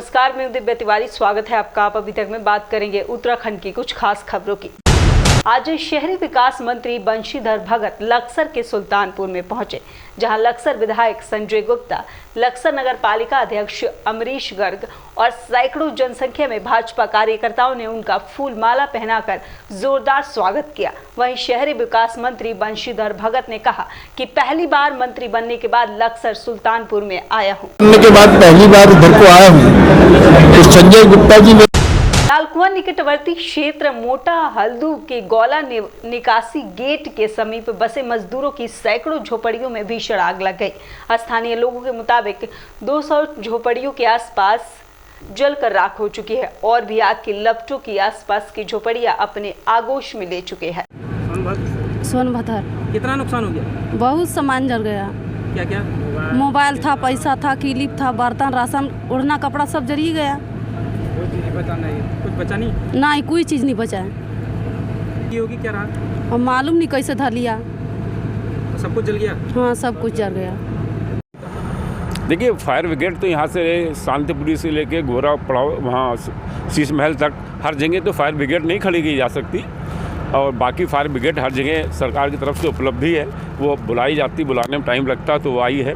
नमस्कार, मैं दिव्या तिवारी। स्वागत है आपका। आप अभी तक में बात करेंगे उत्तराखंड की कुछ खास खबरों की। आज शहरी विकास मंत्री बंशीधर भगत लक्सर के सुल्तानपुर में पहुंचे, जहां लक्सर विधायक संजय गुप्ता, लक्सर नगर पालिका अध्यक्ष अमरीश गर्ग और सैकड़ों जनसंख्या में भाजपा कार्यकर्ताओं ने उनका फूलमाला पहनाकर जोरदार स्वागत किया। वहीं शहरी विकास मंत्री बंशीधर भगत ने कहा कि पहली बार मंत्री बनने के बाद लक्सर सुल्तानपुर में आया हूँ। पहली बार इधर को आया हूँ तो संजय गुप्ता जी ने लालकुआं निकटवर्ती क्षेत्र मोटा हल्दू के गौला निकासी गेट के समीप बसे मजदूरों की सैकड़ों झोपड़ियों में भीषण आग लग गई। स्थानीय लोगों के मुताबिक 200 झोपड़ियों के आसपास जलकर राख हो चुकी है और भी आग की लपटों की आसपास की झोपड़ियां अपने आगोश में ले चुके हैं। सोनभद्र कितना नुकसान हो गया? बहुत सामान जल गया। क्या क्या? मोबाइल था, पैसा था, क्लिप था, बर्तन, राशन, ओढ़ना कपड़ा सब जल गया। कुछ बचा नहीं? नहीं, कोई चीज़ नहीं बचा है। ये होगी क्या रात? हम मालूम नहीं कैसे धर लिया। तो सब कुछ जल गया? हाँ, सब कुछ जल गया। देखिए, फायर ब्रिगेड तो यहाँ से शांतिपुरी से लेके गोरा पड़ाव वहाँ शीश महल तक हर जगह तो फायर ब्रिगेड नहीं खड़ी की जा सकती, और बाकी फायर ब्रिगेड हर जगह सरकार की तरफ से उपलब्ध ही है। वो बुलाई जाती, बुलाने में टाइम लगता तो वो आई है।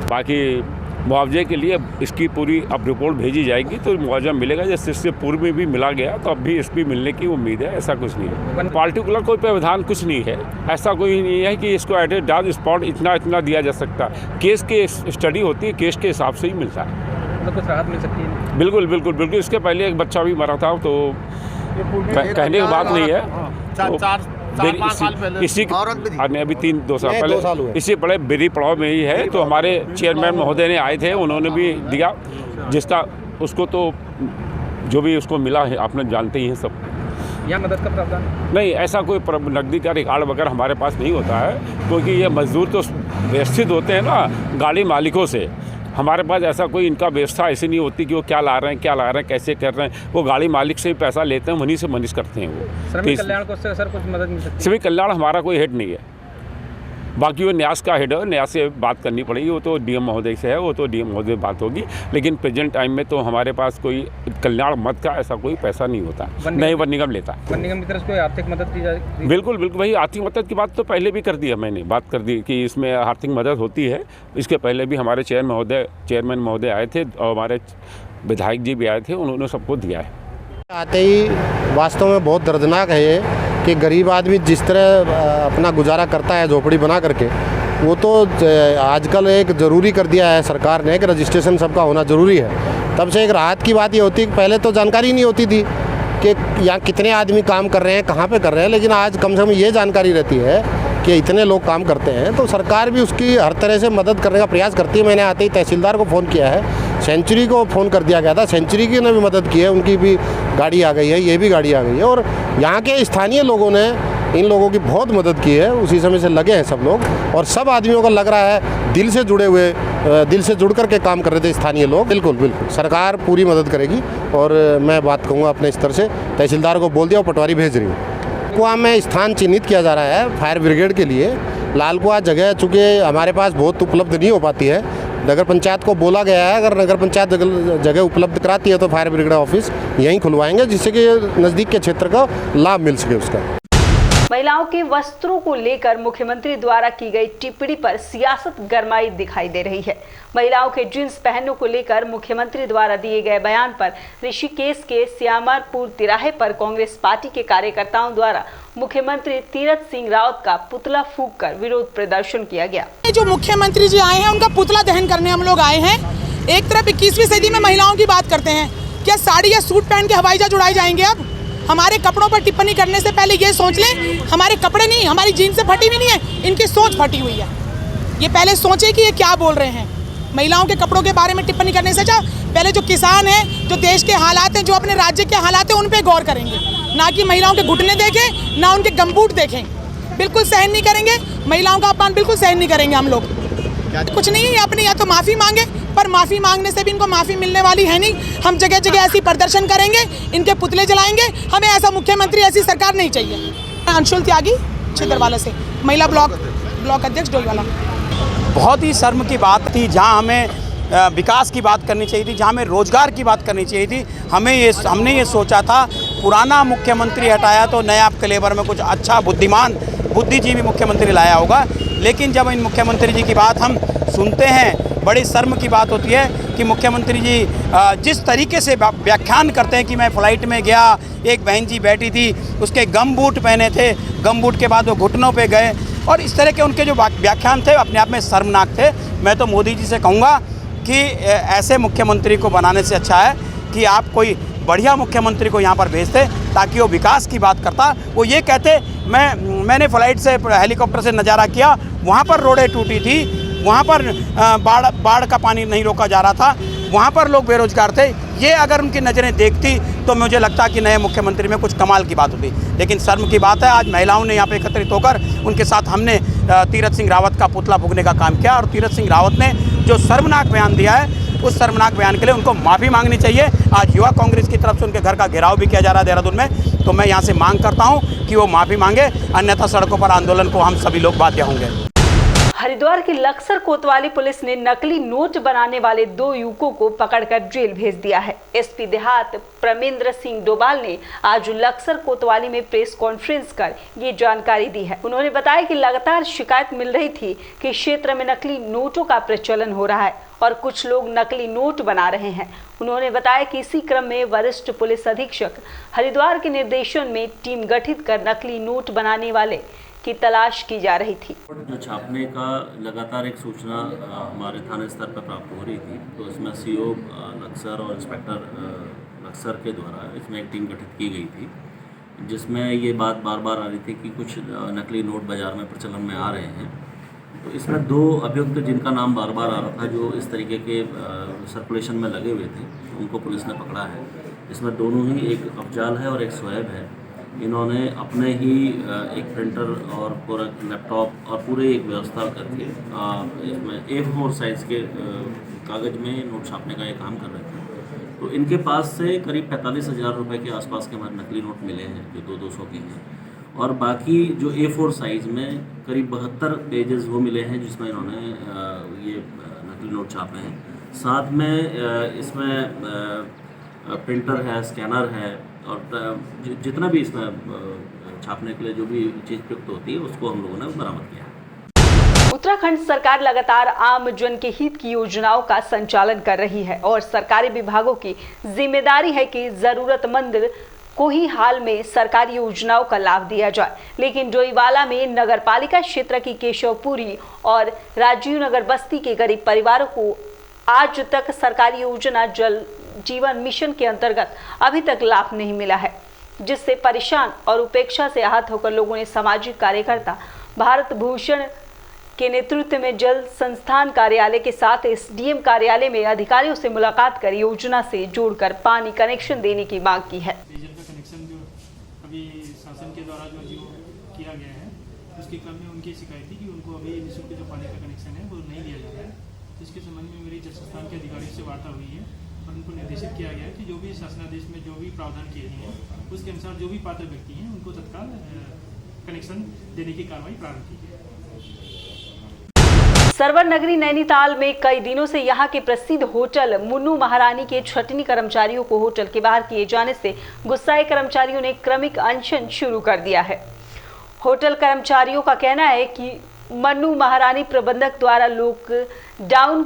बाकी मुआवजे के लिए इसकी पूरी अब रिपोर्ट भेजी जाएगी तो मुआवजा मिलेगा। जैसे इससे पूर्व में भी मिला गया तो अब भी इसकी मिलने की उम्मीद है। ऐसा कुछ नहीं है, पार्टिकुलर कोई प्रावधान कुछ नहीं है। ऐसा कोई नहीं है कि इसको एट ए डॉट स्पॉट इतना दिया जा सकता। केस के स्टडी होती है, केस के हिसाब से ही मिलता है। तो कुछ राहत मिल सकती है? बिल्कुल बिल्कुल बिल्कुल। इसके पहले एक बच्चा भी मरा था, तो कहने की बात नहीं है। इसी अभी 2 साल पहले इसी बड़े बिरी पड़ाव में ही है। तो हमारे चेयरमैन महोदय ने आए थे, उन्होंने भी दिया जिसका उसको तो जो भी उसको मिला है आपने जानते ही हैं सब। या मदद का प्रावधान नहीं, ऐसा कोई नकदी का रिकॉर्ड वगैरह हमारे पास नहीं होता है, क्योंकि ये मजदूर तो व्यवस्थित होते हैं ना गाड़ी मालिकों से। हमारे पास ऐसा कोई इनका व्यवस्था ऐसी नहीं होती कि वो क्या ला रहे हैं, कैसे कर रहे हैं। वो गाड़ी मालिक से ही पैसा लेते हैं, वहीं से मनीष करते हैं वो। श्रमिक कल्याण को उससे सर कुछ मदद मिल सकती है? श्रमिक कल्याण हमारा कोई हेड नहीं है। बाकी वो न्यास का हेड है, न्यास से बात करनी पड़ेगी। वो तो डीएम महोदय से है, वो तो डीएम महोदय बात होगी। लेकिन प्रेजेंट टाइम में तो हमारे पास कोई कल्याण मद का ऐसा कोई पैसा नहीं होता। नहीं, वन निगम लेता। वन निगम की तरफ से कोई आर्थिक मदद दी जाएगी? बिल्कुल बिल्कुल। वही आर्थिक मदद की बात तो पहले भी कर दी है, मैंने बात कर दी कि इसमें आर्थिक मदद होती है। इसके पहले भी हमारे चेयरमैन महोदय आए थे और हमारे विधायक जी भी आए थे, उन्होंने सबको दिया है। आते ही वास्तव में बहुत दर्दनाक है ये कि गरीब आदमी जिस तरह अपना गुजारा करता है झोपड़ी बना करके, वो तो आजकल एक ज़रूरी कर दिया है सरकार ने कि रजिस्ट्रेशन सबका होना ज़रूरी है। तब से एक राहत की बात ये होती है कि पहले तो जानकारी नहीं होती थी कि यहाँ कितने आदमी काम कर रहे हैं, कहाँ पे कर रहे हैं, लेकिन आज कम से कम ये जानकारी रहती है कि इतने लोग काम करते हैं। तो सरकार भी उसकी हर तरह से मदद करने का प्रयास करती है। मैंने आते ही तहसीलदार को फ़ोन किया है, सेंचुरी को फ़ोन कर दिया गया था, सेंचुरी की ने भी मदद की है, उनकी भी गाड़ी आ गई है, ये भी गाड़ी आ गई है। और यहाँ के स्थानीय लोगों ने इन लोगों की बहुत मदद की है। उसी समय से लगे हैं सब लोग, और सब आदमियों को लग रहा है दिल से जुड़े हुए, दिल से जुड़ करके काम कर रहे थे स्थानीय लोग। बिल्कुल बिल्कुल सरकार पूरी मदद करेगी। और मैं बात कहूँगा अपने स्तर से, तहसीलदार को बोल दिया और पटवारी भेज रही हूँ। लालकुआं में स्थान चिन्हित किया जा रहा है फायर ब्रिगेड के लिए। लालकुआं जगह चूँकि हमारे पास बहुत उपलब्ध नहीं हो पाती है, नगर पंचायत को बोला गया है अगर नगर पंचायत जगह उपलब्ध कराती है तो फायर ब्रिगेड ऑफिस यहीं खुलवाएंगे, जिससे कि नज़दीक के क्षेत्र का लाभ मिल सके उसका। महिलाओं के वस्त्रों को लेकर मुख्यमंत्री द्वारा की गई टिप्पणी पर सियासत गरमाई दिखाई दे रही है। महिलाओं के जींस पहनने को लेकर मुख्यमंत्री द्वारा दिए गए बयान पर ऋषिकेश के श्यामरपुर तिराहे पर कांग्रेस पार्टी के कार्यकर्ताओं द्वारा मुख्यमंत्री तीरथ सिंह रावत का पुतला फूंक कर विरोध प्रदर्शन किया गया। जो मुख्यमंत्री जी आए हैं उनका पुतला दहन करने हम लोग आए हैं। एक तरफ 21वीं सदी में महिलाओं की बात करते हैं, क्या साड़ी या सूट पहन के हवाई जहाज उड़ाए जाएंगे? अब हमारे कपड़ों पर टिप्पणी करने से पहले ये सोच लें, हमारे कपड़े नहीं, हमारी जीन्स से फटी भी नहीं है, इनकी सोच फटी हुई है। ये पहले सोचे कि ये क्या बोल रहे हैं। महिलाओं के कपड़ों के बारे में टिप्पणी करने से अच्छा पहले जो किसान हैं, जो देश के हालात हैं, जो अपने राज्य के हालात हैं, उन पे गौर करेंगे, ना कि महिलाओं के घुटने देखें, ना उनके गमबूट देखें। बिल्कुल सहन नहीं करेंगे, महिलाओं का अपमान बिल्कुल सहन नहीं करेंगे हम लोग। कुछ नहीं है, अपनी या तो माफ़ी मांगे, पर माफ़ी मांगने से भी इनको माफ़ी मिलने वाली है नहीं। हम जगह जगह ऐसी प्रदर्शन करेंगे, इनके पुतले जलाएंगे। हमें ऐसा मुख्यमंत्री, ऐसी सरकार नहीं चाहिए। अंशुल त्यागी छिंदवाड़ा से, महिला ब्लॉक अध्यक्ष डोईवाला। बहुत ही शर्म की बात थी, जहां हमें विकास की बात करनी चाहिए थी, जहाँ हमें रोजगार की बात करनी चाहिए थी। हमने ये सोचा था पुराना मुख्यमंत्री हटाया तो नया क्लेवर में कुछ अच्छा बुद्धिजीवी मुख्यमंत्री लाया होगा। लेकिन जब इन मुख्यमंत्री जी की बात हम सुनते हैं, बड़ी शर्म की बात होती है कि मुख्यमंत्री जी जिस तरीके से व्याख्यान करते हैं कि मैं फ़्लाइट में गया, एक बहन जी बैठी थी, उसके गम बूट पहने थे, गम बूट के बाद वो घुटनों पे गए, और इस तरह के उनके जो व्याख्यान थे अपने आप में शर्मनाक थे। मैं तो मोदी जी से कहूँगा कि ऐसे मुख्यमंत्री को बनाने से अच्छा है कि आप कोई बढ़िया मुख्यमंत्री को यहाँ पर भेजते, ताकि वो विकास की बात करता। वो ये कहते मैंने फ़्लाइट से हेलीकॉप्टर से नज़ारा किया, वहाँ पर रोडें टूटी थी, वहाँ पर बाढ़ का पानी नहीं रोका जा रहा था, वहाँ पर लोग बेरोजगार थे। ये अगर उनकी नज़रें देखती तो मुझे लगता कि नए मुख्यमंत्री में कुछ कमाल की बात होती। लेकिन शर्म की बात है, आज महिलाओं ने यहाँ पे एकत्रित होकर उनके साथ हमने तीरथ सिंह रावत का पुतला फूंकने का काम किया, और तीरथ सिंह रावत ने जो शर्मनाक बयान दिया है, उस शर्मनाक बयान के लिए उनको माफ़ी मांगनी चाहिए। आज युवा कांग्रेस की तरफ से उनके घर का घेराव भी किया जा रहा है देहरादून में, तो मैं यहाँ से मांग करता हूँ कि वो माफ़ी मांगे, अन्यथा सड़कों पर आंदोलन को हम सभी लोग बाध्य होंगे। हरिद्वार की लक्सर कोतवाली पुलिस ने नकली नोट बनाने वाले 2 युवकों को पकड़कर जेल भेज दिया है। एसपी देहात प्रमेंद्र सिंह डोभाल ने आज लक्सर कोतवाली में प्रेस कॉन्फ्रेंस कर ये जानकारी दी है। उन्होंने बताया कि लगातार शिकायत मिल रही थी कि क्षेत्र में नकली नोटों का प्रचलन हो रहा है और कुछ लोग नकली नोट बना रहे हैं। उन्होंने बताया कि इसी क्रम में वरिष्ठ पुलिस अधीक्षक हरिद्वार के निर्देशन में टीम गठित कर नकली नोट बनाने वाले की तलाश की जा रही थी। जो छापने का लगातार एक सूचना हमारे थाने स्तर पर प्राप्त हो रही थी, तो इसमें सीओ लक्सर और इंस्पेक्टर लक्सर के द्वारा इसमें एक टीम गठित की गई थी, जिसमें ये बात बार बार आ रही थी कि कुछ नकली नोट बाज़ार में प्रचलन में आ रहे हैं। तो इसमें 2 अभियुक्त जिनका नाम बार बार आ रहा था, जो इस तरीके के सर्कुलेशन में लगे हुए थे, उनको पुलिस ने पकड़ा है। इसमें दोनों ही, एक अफजाल है और एक शोएब है। इन्होंने अपने ही एक प्रिंटर और पूरा लैपटॉप और पूरे एक व्यवस्था करके इसमें A4 साइज़ के कागज़ में नोट छापने का ये काम कर रहे थे। तो इनके पास से करीब 45,000 रुपये के आसपास के हमारे नकली नोट मिले हैं, जो 200 के हैं, और बाकी जो A4 साइज़ में करीब 72 पेजेस वो मिले हैं, जिसमें इन्होंने ये नकली नोट छापे हैं। साथ में इसमें प्रिंटर है, स्कैनर है, और जितना भी इसमें छापने के लिए जो भी चीज़ प्रयुक्त होती है, उसको हम लोगों ने बरामद किया। उत्तराखंड सरकार लगातार आम जन के हित की योजनाओं का संचालन कर रही है और सरकारी विभागों की जिम्मेदारी है कि जरूरतमंद को ही हाल में सरकारी योजनाओं का लाभ दिया जाए। लेकिन डोईवाला में नगरपालिका क्षेत्र की केशवपुरी और राजीव नगर बस्ती के गरीब परिवारों को आज तक सरकारी योजना जल जीवन मिशन के अंतर्गत अभी तक लाभ नहीं मिला है, जिससे परेशान और उपेक्षा से आहत होकर लोगों ने सामाजिक कार्यकर्ता भारत भूषण के नेतृत्व में जल संस्थान कार्यालय के साथ SDM कार्यालय में अधिकारियों से मुलाकात कर योजना से जोड़कर पानी कनेक्शन देने की मांग की है। डीजल का कनेक्शन जो अभी शासन के द्वारा जो किया गया है, उसके क्रम में उनकी शिकायत थी कि उनको अभी निःशुल्क जो पानी का कनेक्शन है वो नहीं दिया जा रहा है। इसके संबंध में मेरी जल संस्थान के अधिकारियों से वार्ता हुई है और उनको निर्देशित किया गया है कि जो भी शासनादेश में जो भी प्रावधान किए गए हैं, उसके अनुसार जो भी पात्र व्यक्ति हैं उनको तत्काल कनेक्शन देने की कार्रवाई प्रारंभ की गई। सरवर नगरी नैनीताल में कई दिनों से यहां के प्रसिद्ध होटल मुन्नू महारानी के छटनी कर्मचारियों को होटल के बाहर किए जाने से गुस्साए कर्मचारियों ने क्रमिक अनशन शुरू कर दिया है। होटल कर्मचारियों का कहना है कि मन्नू महारानी प्रबंधक द्वारा लॉकडाउन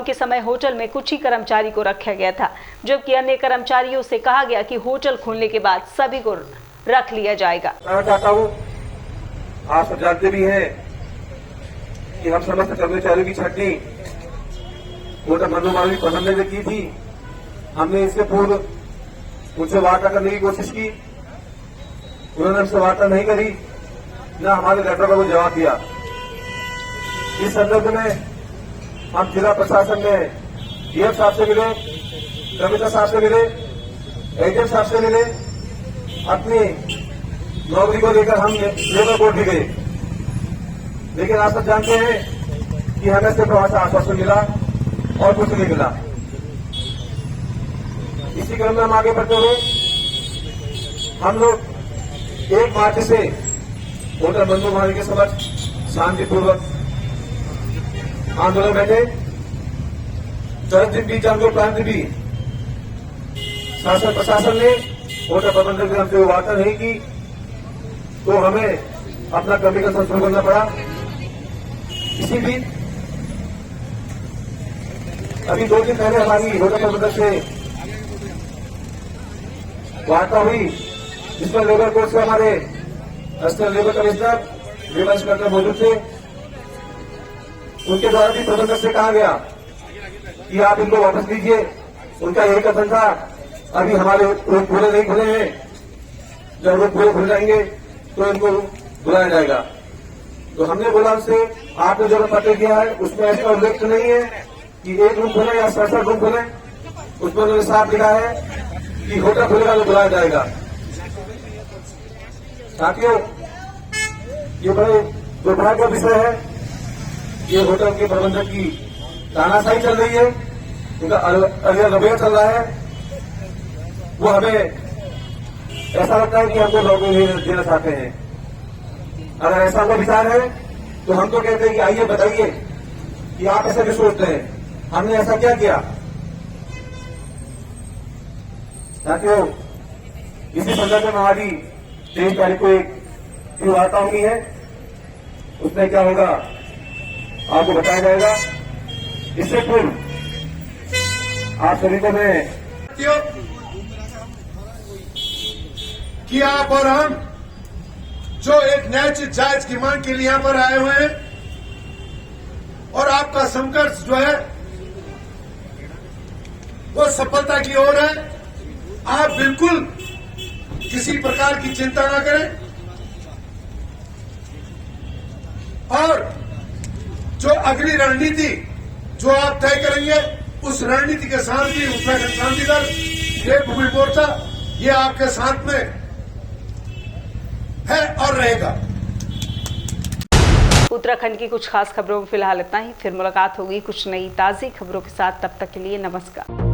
के समय होटल में कुछ ही कर्मचारी को रखा गया था, जबकि अन्य कर्मचारियों से कहा गया कि होटल खोलने के बाद सभी को रख लिया जाएगा। मैं चाहता हूँ, आप सब जानते भी हैं कि हम समस्त कर्मचारियों की छटनी होटल मन्नू महारानी प्रबंधक ने की थी। हमने इसके पूर्व उनसे वार्ता करने की कोशिश की, उन्होंने हमसे वार्ता नहीं करी, न हमारे लेटर का कोई जवाब दिया। इस संदर्भ में हम जिला प्रशासन में डीएम साहब से मिले, कमिश्नर साहब से मिले, एडीएम साहब से मिले, अपनी नौकरी को लेकर हम लेबर बोर्ड भी गए, लेकिन आप सब जानते हैं कि हमें सिर्फ वहां से आश्वासन मिला और कुछ नहीं मिला। इसी क्रम में हम आगे बढ़ते हुए हम लोग 1 मार्च से होटल मन्नू महारानी के समक्ष शांतिपूर्वक आंदोलन बैठे 14 दिन बीत जाने के उपरांत भी शासन प्रशासन ने होटल प्रबंधक ने हमसे वार्ता नहीं की, तो हमें अपना कर्मी का संशोधन करना पड़ा। इसी बीच अभी 2 दिन पहले हमारी होटल प्रबंधक से वार्ता हुई, जिसमें लेबर कोर्ट से हमारे assistant labour commissioner, labour inspector मौजूद थे। उनके द्वारा भी प्रबंधक से कहा गया कि आप इनको वापस लीजिए। उनका यही कथन था, अभी हमारे रोड पूरे नहीं खुले हैं, जब रोड पूरे खुल जाएंगे तो इनको बुलाया जाएगा। तो हमने बोला उनसे, आपने जो पत्र किया है उसमें ऐसा उल्लेख नहीं है कि 1 रूम खुले या 67 रूम खुले। उसमें उन्होंने साफ लिखा है कि होटल खुलेगा तो बुलाया जाएगा। साथियों, ये बड़े दुर्भाग्य का विषय है। ये होटल के प्रबंधक की तानाशाही चल रही है, उनका रवैया चल रहा है। वो हमें ऐसा लगता है कि हमको नौकरी नहीं देना चाहते हैं। अगर ऐसा उनका विचार है तो हम तो कहते हैं कि आइए बताइए कि आप ऐसा क्यों सोचते हैं, हमने ऐसा क्या किया। साथियों, इसी संदर्भ में हमारी 23 तारीख को एक वार्ता होनी है। उसमें क्या होगा आपको बताया जाएगा। इससे पूर्व आप सभी को मैं कि आप और हम जो एक न्याय जायज की मांग के लिए यहां पर आए हुए हैं, और आपका संघर्ष जो है वो सफलता की ओर है। आप बिल्कुल किसी प्रकार की चिंता न करें, और जो अगली रणनीति जो आप तय करेंगे उस रणनीति के साथ भी उत्तराखंड क्रांति दल, देवभूमि मोर्चा, ये आपके साथ में है और रहेगा। उत्तराखंड की कुछ खास खबरों में फिलहाल इतना ही। फिर मुलाकात होगी कुछ नई ताज़ी खबरों के साथ। तब तक के लिए नमस्कार।